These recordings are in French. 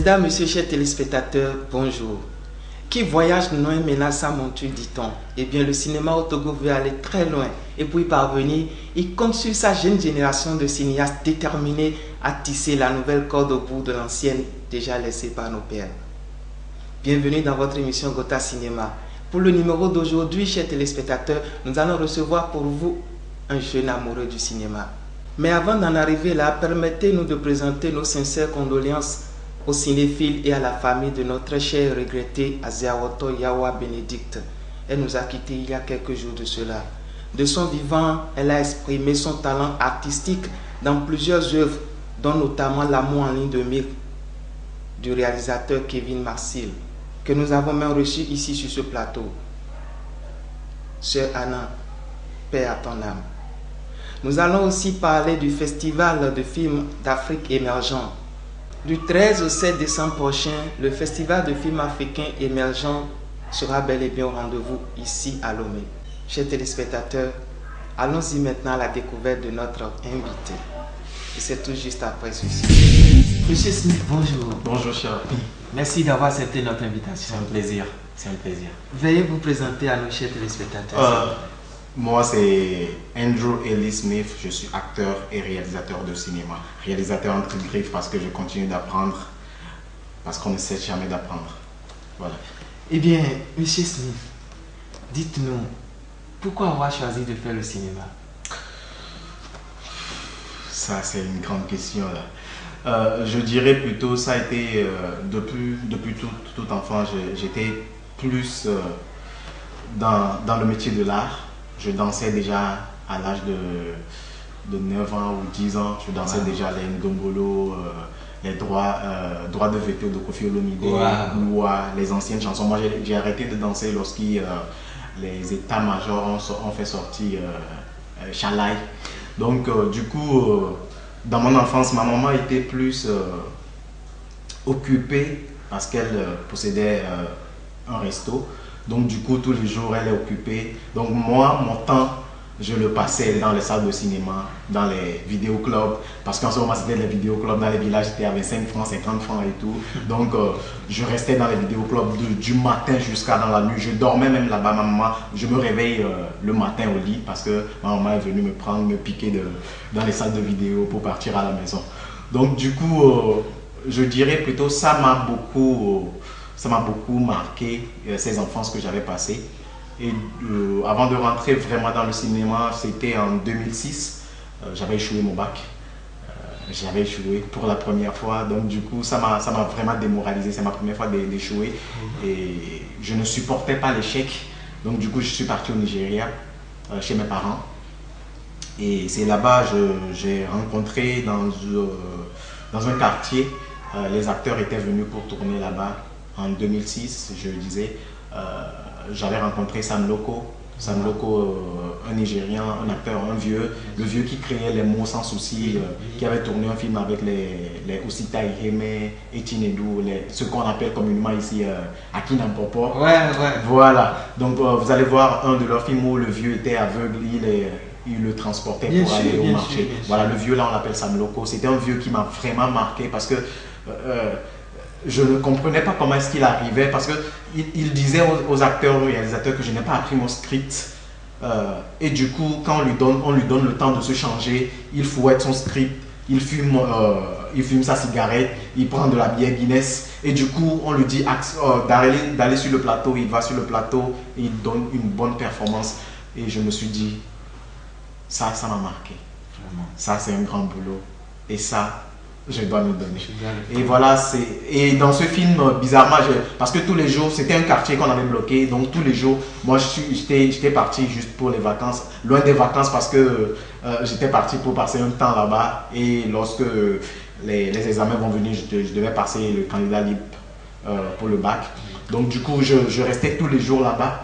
Mesdames, Messieurs, chers téléspectateurs, bonjour. Qui voyage loin mena sa monture, dit-on. Eh bien, le cinéma au Togo veut aller très loin. Et pour y parvenir, il compte sur sa jeune génération de cinéastes déterminés à tisser la nouvelle corde au bout de l'ancienne déjà laissée par nos pères. Bienvenue dans votre émission Gota Cinéma. Pour le numéro d'aujourd'hui, chers téléspectateurs, nous allons recevoir pour vous un jeune amoureux du cinéma. Mais avant d'en arriver là, permettez-nous de présenter nos sincères condoléances aux cinéphiles et à la famille de notre cher et regretté Aziawoto Yawa Bénédicte. Elle nous a quittés il y a quelques jours de cela. De son vivant, elle a exprimé son talent artistique dans plusieurs œuvres, dont notamment L'amour en ligne de mire du réalisateur Kevin Marcil, que nous avons même reçu ici sur ce plateau. Sœur Anna, paix à ton âme. Nous allons aussi parler du Festival de films d'Afrique émergent. Du 13 au 7 décembre prochain, le Festival de films africains émergents sera bel et bien au rendez-vous ici à Lomé. Chers téléspectateurs, allons-y maintenant à la découverte de notre invité. Et c'est tout juste après ceci. Monsieur Smith, bonjour. Bonjour, cher. Merci d'avoir accepté notre invitation. C'est un plaisir. C'est un plaisir. Veuillez vous présenter à nos chers téléspectateurs. Moi, c'est Andrew Ellis Smith. Je suis acteur et réalisateur de cinéma. Réalisateur entre griffes parce que je continue d'apprendre, parce qu'on ne cesse jamais d'apprendre. Voilà. Eh bien, monsieur Smith, dites-nous, pourquoi avoir choisi de faire le cinéma? Ça, c'est une grande question, là. Je dirais plutôt, ça a été, depuis tout enfant, j'étais plus dans le métier de l'art. Je dansais déjà à l'âge de 9 ans ou 10 ans. Je dansais déjà les Ngombolo, les droits de veto de Koffi Olomide, Loua, les anciennes chansons. Moi, j'ai arrêté de danser lorsque les états-majors ont fait sortir Chalaï. Donc, du coup, dans mon enfance, ma maman était plus occupée parce qu'elle possédait un resto. Donc du coup, tous les jours, elle est occupée. Donc moi, mon temps, je le passais dans les salles de cinéma, dans les vidéoclubs. Parce qu'en ce moment, c'était les vidéoclubs dans les villages, c'était à 25 francs, 50 francs et tout. Donc je restais dans les vidéoclubs du matin jusqu'à dans la nuit. Je dormais même là-bas, ma maman. Je me réveille le matin au lit parce que ma maman est venue me prendre, me piquer dans les salles de vidéo pour partir à la maison. Donc du coup, je dirais plutôt ça m'a beaucoup marqué, ces enfances que j'avais passées. Et avant de rentrer vraiment dans le cinéma, c'était en 2006. J'avais échoué mon bac. J'avais échoué pour la première fois. Donc du coup, ça m'a vraiment démoralisé. C'est ma première fois d'échouer. Et je ne supportais pas l'échec. Donc du coup, je suis parti au Nigeria, chez mes parents. Et c'est là-bas que j'ai rencontré dans un quartier. Les acteurs étaient venus pour tourner là-bas. En 2006, je disais, j'avais rencontré Sam Loko, un Nigérian, un acteur, le vieux qui créait les mots sans souci, qui avait tourné un film avec les Osita Iheme, Etienne Edou, ce qu'on appelle communément ici Akinampopo. Voilà, donc vous allez voir un de leurs films où le vieux était aveugle, il le transportait pour aller au marché. Voilà, le vieux là on l'appelle Sam Loko. C'était un vieux qui m'a vraiment marqué parce que je ne comprenais pas comment est-ce qu'il arrivait parce qu'il disait aux acteurs, aux réalisateurs que je n'ai pas appris mon script. Et du coup, quand on lui donne le temps de se changer, il fouette son script, il fume sa cigarette, il prend de la bière Guinness. Et du coup, on lui dit d'aller sur le plateau, il va sur le plateau et il donne une bonne performance. Et je me suis dit, ça m'a marqué. Vraiment. Ça, c'est un grand boulot. Et ça, je dois me donner. Et voilà, et dans ce film, bizarrement, parce que tous les jours, c'était un quartier qu'on avait bloqué, donc tous les jours, moi j'étais parti juste pour les vacances, loin des vacances parce que j'étais parti pour passer un temps là-bas. Et lorsque les examens vont venir, je devais passer le candidat libre pour le bac. Donc du coup, je restais tous les jours là-bas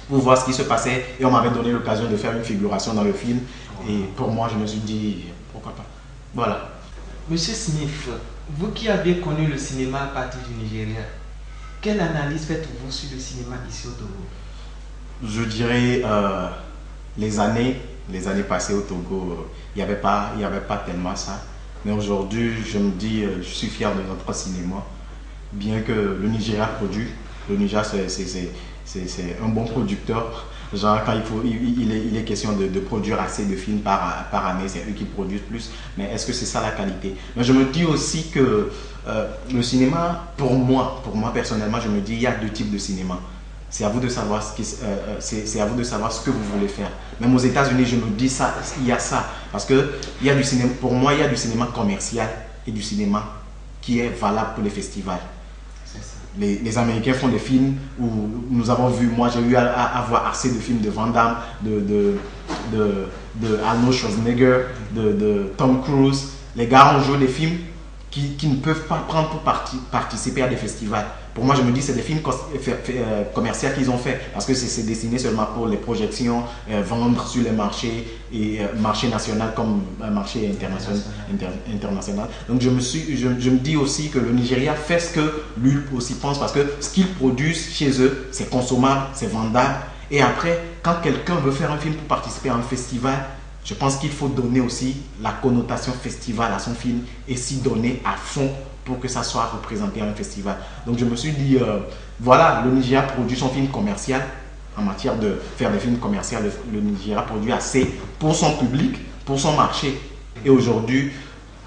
pour voir ce qui se passait. Et on m'avait donné l'occasion de faire une figuration dans le film. Et pour moi, je me suis dit, pourquoi pas. Voilà. Monsieur Smith, vous qui avez connu le cinéma à partir du Nigeria, quelle analyse faites-vous sur le cinéma ici au Togo? Je dirais les années passées au Togo, il n'y avait pas tellement ça. Mais aujourd'hui, je me dis, je suis fier de notre cinéma, bien que le Nigeria produit. Le Nigeria, c'est un bon producteur. Genre, quand il est question de produire assez de films par année, c'est eux qui produisent plus. Mais est-ce que c'est ça la qualité? Mais je me dis aussi que le cinéma, pour moi personnellement, je me dis, il y a deux types de cinéma. C'est à vous de savoir c'est à vous de savoir ce que vous voulez faire. Même aux États-Unis, je me dis ça, il y a ça. Parce que il y a du cinéma, pour moi, il y a du cinéma commercial et du cinéma qui est valable pour les festivals. Les Américains font des films où nous avons vu, moi j'ai eu à voir assez de films de Van Damme, de Arnold Schwarzenegger, de Tom Cruise. Les gars ont joué des films qui ne peuvent pas prendre pour participer à des festivals. Pour moi, je me dis c'est des films commerciaux qu'ils ont fait parce que c'est destiné seulement pour les projections, vendre sur les marchés et marché national comme marché international. Donc je me dis aussi que le Nigeria fait ce que lui aussi pense parce que ce qu'ils produisent chez eux, c'est consommable, c'est vendable. Et après, quand quelqu'un veut faire un film pour participer à un festival, je pense qu'il faut donner aussi la connotation festival à son film et s'y donner à fond pour que ça soit représenté à un festival. Donc je me suis dit, voilà, le Nigeria produit son film commercial. En matière de faire des films commerciaux, le Nigeria produit assez pour son public, pour son marché. Et aujourd'hui,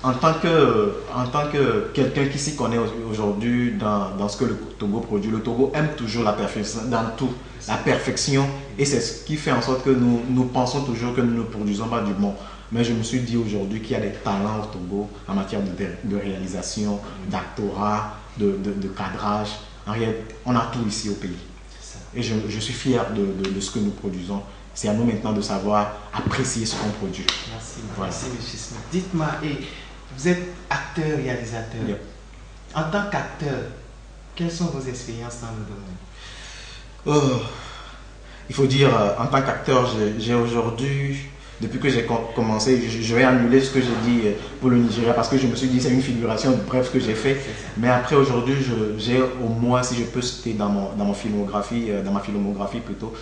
en tant que quelqu'un qui s'y connaît aujourd'hui dans ce que le Togo produit, le Togo aime toujours la perfection dans tout, la perfection, et c'est ce qui fait en sorte que nous pensons toujours que nous ne produisons pas du bon. Mais je me suis dit aujourd'hui qu'il y a des talents au Togo en matière de réalisation, d'actorat, de cadrage. En réalité, on a tout ici au pays. Et je suis fier de ce que nous produisons. C'est à nous maintenant de savoir apprécier ce qu'on produit. Merci, voilà. Merci M. Smith. Dites-moi, vous êtes acteur, réalisateur. Yep. En tant qu'acteur, quelles sont vos expériences dans le domaine? Il faut dire, en tant qu'acteur, j'ai aujourd'hui, depuis que j'ai commencé, je vais annuler ce que j'ai dit pour le Nigeria parce que je me suis dit c'est une figuration bref que j'ai fait. Mais après aujourd'hui, j'ai au moins, si je peux citer dans ma filmographie plutôt,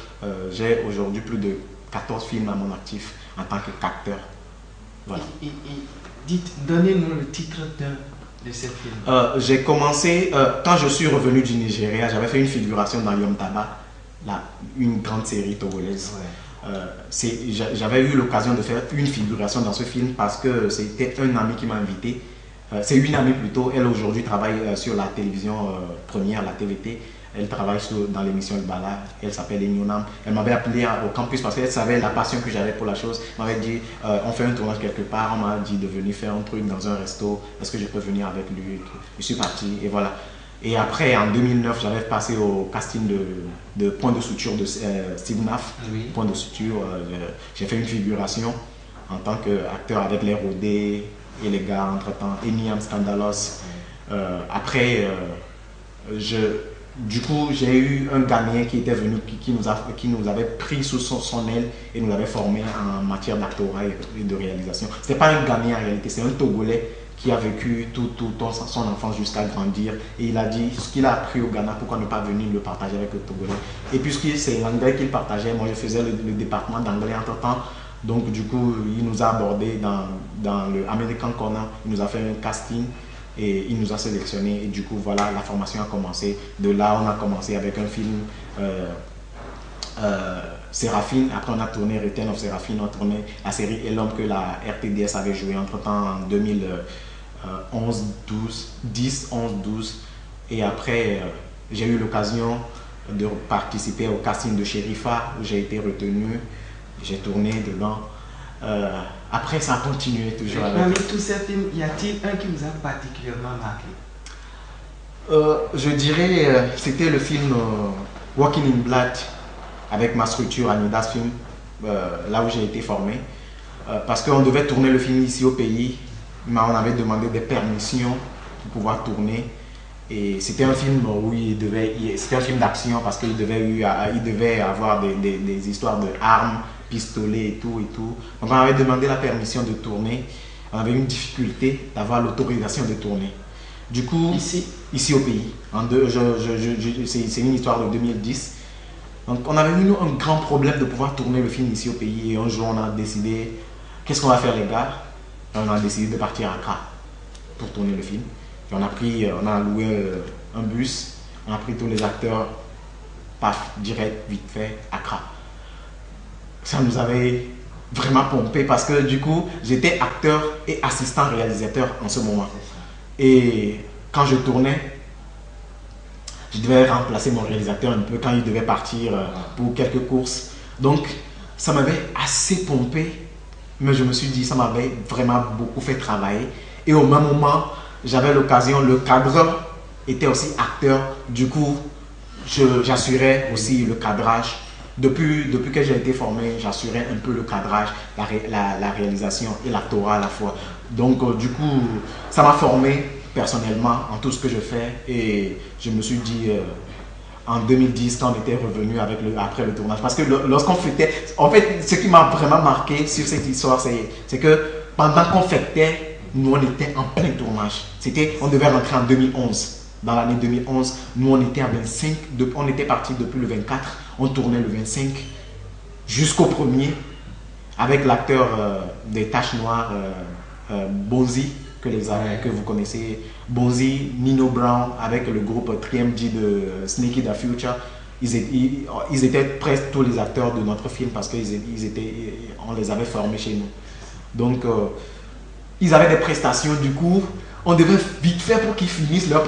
j'ai aujourd'hui plus de 14 films à mon actif en tant qu'acteur. Voilà. Donnez-nous le titre de ces films. J'ai commencé, quand je suis revenu du Nigeria, j'avais fait une figuration dans Yom Taba, une grande série togolaise. Ouais. J'avais eu l'occasion de faire une figuration dans ce film parce que c'était un ami qui m'a invité. C'est une amie plutôt, elle aujourd'hui travaille sur la télévision première, la TVT. Elle travaille dans l'émission Le Bala, elle s'appelle Enyonam. Elle m'avait appelé au campus parce qu'elle savait la passion que j'avais pour la chose. Elle m'avait dit, on fait un tournage quelque part, on m'a dit de venir faire un truc dans un resto, est-ce que je peux venir avec lui? Je suis parti et voilà. Et après, en 2009, j'avais passé au casting de Point de suture de Steve Naff. Oui. Point de suture, j'ai fait une figuration en tant qu'acteur avec les Rodés et les gars entre-temps, Eniam Scandalos. Après, du coup, j'ai eu un Ghanéen qui était venu, qui nous avait pris sous son aile et nous avait formé en matière d'actorat et de réalisation. Ce n'était pas un Ghanéen en réalité, c'est un Togolais qui a vécu toute son enfance jusqu'à grandir. Et il a dit ce qu'il a appris au Ghana, pourquoi ne pas venir le partager avec le Togolais. Et puisque c'est l'anglais qu'il partageait, moi je faisais le département d'anglais entre-temps. Donc du coup, il nous a abordé dans le American Corner, il nous a fait un casting. Et il nous a sélectionné et du coup voilà, la formation a commencé. De là on a commencé avec un film Séraphine. Après on a tourné Return of Séraphine, on a tourné la série Et l'homme que la RTDS avait joué entre temps en 2011, 12. Et après j'ai eu l'occasion de participer au casting de Sherifa où j'ai été retenu, j'ai tourné dedans. Après, ça a continué toujours. Parmi tous ces films, y a-t-il un qui vous a particulièrement marqué? Je dirais, c'était le film Walking in Blood avec ma structure Anidas Film, là où j'ai été formé. Parce qu'on devait tourner le film ici au pays, mais on avait demandé des permissions pour pouvoir tourner. Et c'était un film où c'était un film d'action parce qu'il devait avoir des histoires de armes, pistolets et tout. Donc on avait demandé la permission de tourner. On avait une difficulté d'avoir l'autorisation de tourner. Du coup, ici au pays. C'est une histoire de 2010. Donc on avait eu un grand problème de pouvoir tourner le film ici au pays. Et un jour on a décidé, qu'est-ce qu'on va faire les gars? On a décidé de partir à Accra pour tourner le film. Et on a loué un bus, on a pris tous les acteurs, paf, direct, vite fait, Accra. Ça nous avait vraiment pompé parce que du coup, j'étais acteur et assistant réalisateur en ce moment. Et quand je tournais, je devais remplacer mon réalisateur un peu quand il devait partir pour quelques courses. Donc, ça m'avait assez pompé, mais je me suis dit, ça m'avait vraiment beaucoup fait travailler. Et au même moment, j'avais l'occasion, le cadreur était aussi acteur. Du coup, j'assurais aussi le cadrage. Depuis que j'ai été formé, j'assurais un peu le cadrage, la réalisation et l'actorat à la fois. Donc, du coup, ça m'a formé personnellement en tout ce que je fais. Et je me suis dit, en 2010, quand on était revenu après le tournage, parce que lorsqu'on fêtait, en fait, ce qui m'a vraiment marqué sur cette histoire, c'est que pendant qu'on fêtait, nous, on était en plein tournage. On devait rentrer en 2011. Dans l'année 2011, nous, on était à 25, on était parti depuis le 24, on tournait le 25 jusqu'au 1er avec l'acteur des Taches Noires, Bonzi, que vous connaissez, Bonzi, Nino Brown, avec le groupe 3MG de Sneaky the Future. Ils étaient presque tous les acteurs de notre film parce qu'on les avait formés chez nous. Donc, ils avaient des prestations, du coup, on devait vite faire pour qu'ils finissent leur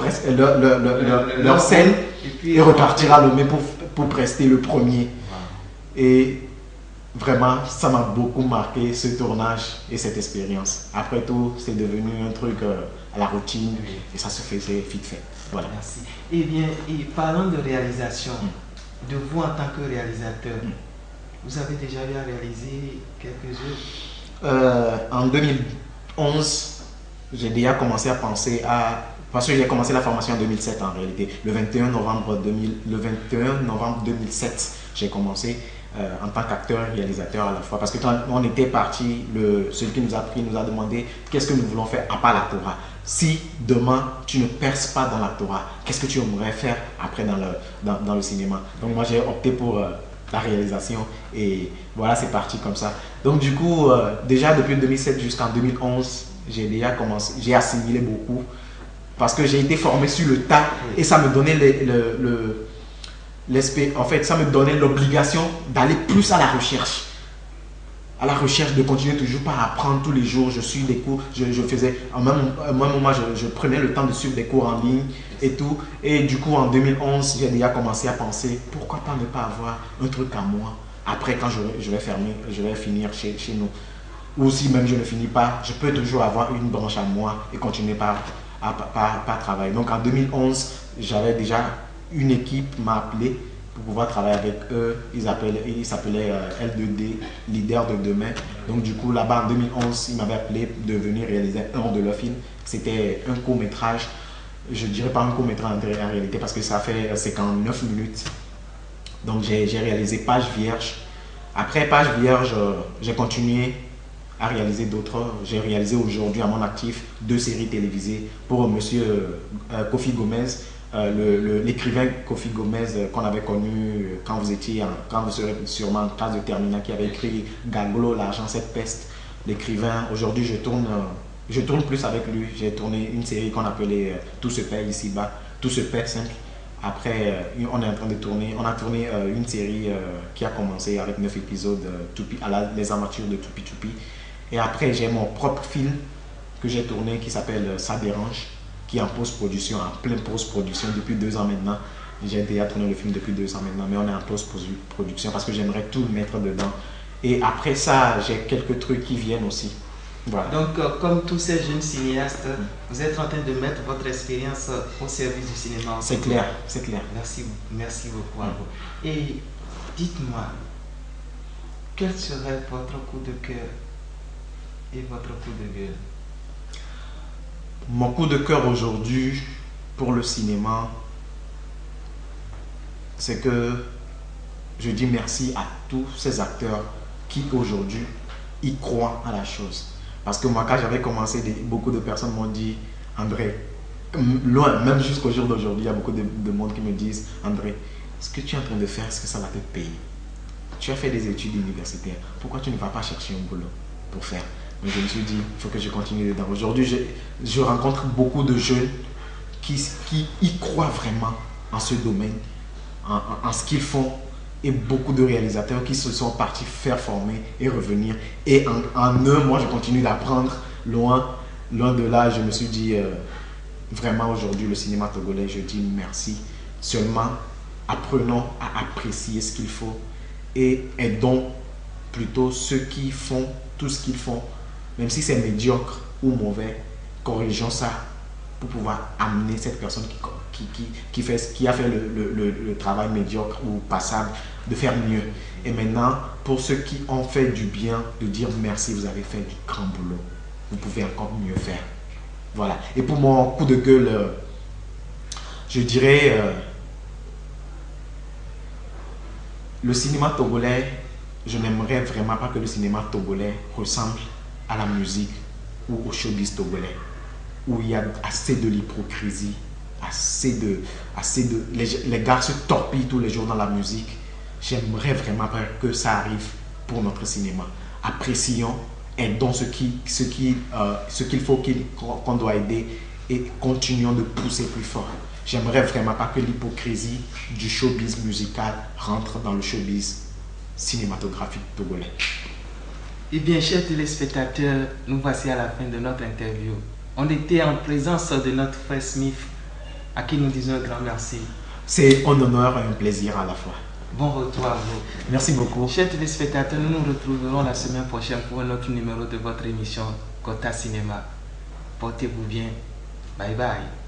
scène et repartir à Lomé pour prester le 1er. Et vraiment, ça m'a beaucoup marqué ce tournage et cette expérience. Après tout, c'est devenu un truc à la routine et ça se faisait vite fait. Voilà. Merci. Eh bien, et parlant de réalisation, de vous en tant que réalisateur, vous avez déjà eu à réaliser quelques œuvres? En 2011, j'ai déjà commencé à penser à... Parce que j'ai commencé la formation en 2007 en réalité. Le 21 novembre 2007, j'ai commencé en tant qu'acteur et réalisateur à la fois. Parce que quand on était parti, celui qui nous a pris nous a demandé qu'est-ce que nous voulons faire à part l'actorat. Si demain tu ne perces pas dans l'actorat, qu'est-ce que tu aimerais faire après dans le cinéma? Donc moi j'ai opté pour la réalisation et voilà, c'est parti comme ça. Donc du coup, déjà depuis 2007 jusqu'en 2011, j'ai assimilé beaucoup parce que j'ai été formé sur le tas et ça me donnait en fait, ça me donnait l'obligation d'aller plus à la recherche. À la recherche, de continuer toujours par apprendre tous les jours. Je suis des cours, je faisais, à un moment, je prenais le temps de suivre des cours en ligne et tout. Et du coup, en 2011, j'ai déjà commencé à penser, pourquoi pas ne pas avoir un truc à moi après quand je vais finir chez nous. Ou si même je ne finis pas, je peux toujours avoir une branche à moi et continuer par travailler. Donc en 2011, j'avais déjà une équipe m'a appelé pour pouvoir travailler avec eux. Ils s'appelaient L2D, Leader de Demain. Donc du coup, là-bas en 2011, ils m'avaient appelé de venir réaliser un de leurs films. C'était un court-métrage. Je ne dirais pas un court-métrage en réalité parce que ça fait 59 minutes. Donc j'ai réalisé Page Vierge. Après Page Vierge, j'ai continué à réaliser d'autres. J'ai réalisé aujourd'hui à mon actif 2 séries télévisées pour monsieur Kofi Gomez, l'écrivain Kofi Gomez qu'on avait connu quand vous serez sûrement en classe de terminale, qui avait écrit Gaglo, l'argent, cette peste. L'écrivain, aujourd'hui je tourne plus avec lui. J'ai tourné une série qu'on appelait Tout se paie ici-bas, Tout se paie simple. Après, on est en train de tourner, on a tourné une série qui a commencé avec 9 épisodes, Les aventures de Toupi Toupi. Et après, j'ai mon propre film que j'ai tourné qui s'appelle Ça dérange, qui est en post-production, en pleine post-production depuis 2 ans maintenant. J'ai déjà tourné le film depuis 2 ans maintenant, mais on est en post-production parce que j'aimerais tout mettre dedans. Et après ça, j'ai quelques trucs qui viennent aussi. Voilà. Donc, comme tous ces jeunes cinéastes, vous êtes en train de mettre votre expérience au service du cinéma. C'est clair, c'est clair. Merci beaucoup à vous. Et dites-moi, quel serait votre coup de cœur et votre coup de gueule? Mon coup de cœur aujourd'hui pour le cinéma, c'est que je dis merci à tous ces acteurs qui aujourd'hui y croient à la chose. Parce que moi, quand j'avais commencé, beaucoup de personnes m'ont dit, André, loin, même jusqu'au jour d'aujourd'hui, il y a beaucoup de monde qui me disent, André, ce que tu es en train de faire, est-ce que ça va te payer? Tu as fait des études universitaires, pourquoi tu ne vas pas chercher un boulot pour faire? Mais je me suis dit, il faut que je continue dedans. Aujourd'hui, je rencontre beaucoup de jeunes qui y croient vraiment en ce domaine, en ce qu'ils font, et beaucoup de réalisateurs qui se sont partis faire former et revenir. Et en eux, moi, je continue d'apprendre loin de là. Je me suis dit, vraiment aujourd'hui, le cinéma togolais, je dis merci. Seulement, apprenons à apprécier ce qu'il faut et aidons plutôt ceux qui font tout ce qu'ils font, même si c'est médiocre ou mauvais, corrigeons ça pour pouvoir amener cette personne qui a fait le travail médiocre ou passable, de faire mieux. Et maintenant, pour ceux qui ont fait du bien, de dire merci, vous avez fait du grand boulot. Vous pouvez encore mieux faire. Voilà. Et pour mon coup de gueule, je dirais, le cinéma togolais, je n'aimerais vraiment pas que le cinéma togolais ressemble à la musique ou au showbiz togolais, où il y a assez de l'hypocrisie, les gars se torpillent tous les jours dans la musique. J'aimerais vraiment pas que ça arrive pour notre cinéma. Apprécions, aidons ce qu'il faut qu'on doit aider et continuons de pousser plus fort. J'aimerais vraiment pas que l'hypocrisie du showbiz musical rentre dans le showbiz cinématographique togolais. Eh bien, chers téléspectateurs, nous voici à la fin de notre interview. On était en présence de notre frère Smith, à qui nous disons un grand merci. C'est un honneur et un plaisir à la fois. Bon retour à vous. Merci beaucoup. Chers téléspectateurs, nous nous retrouverons la semaine prochaine pour un autre numéro de votre émission Kota Cinéma. Portez-vous bien. Bye bye.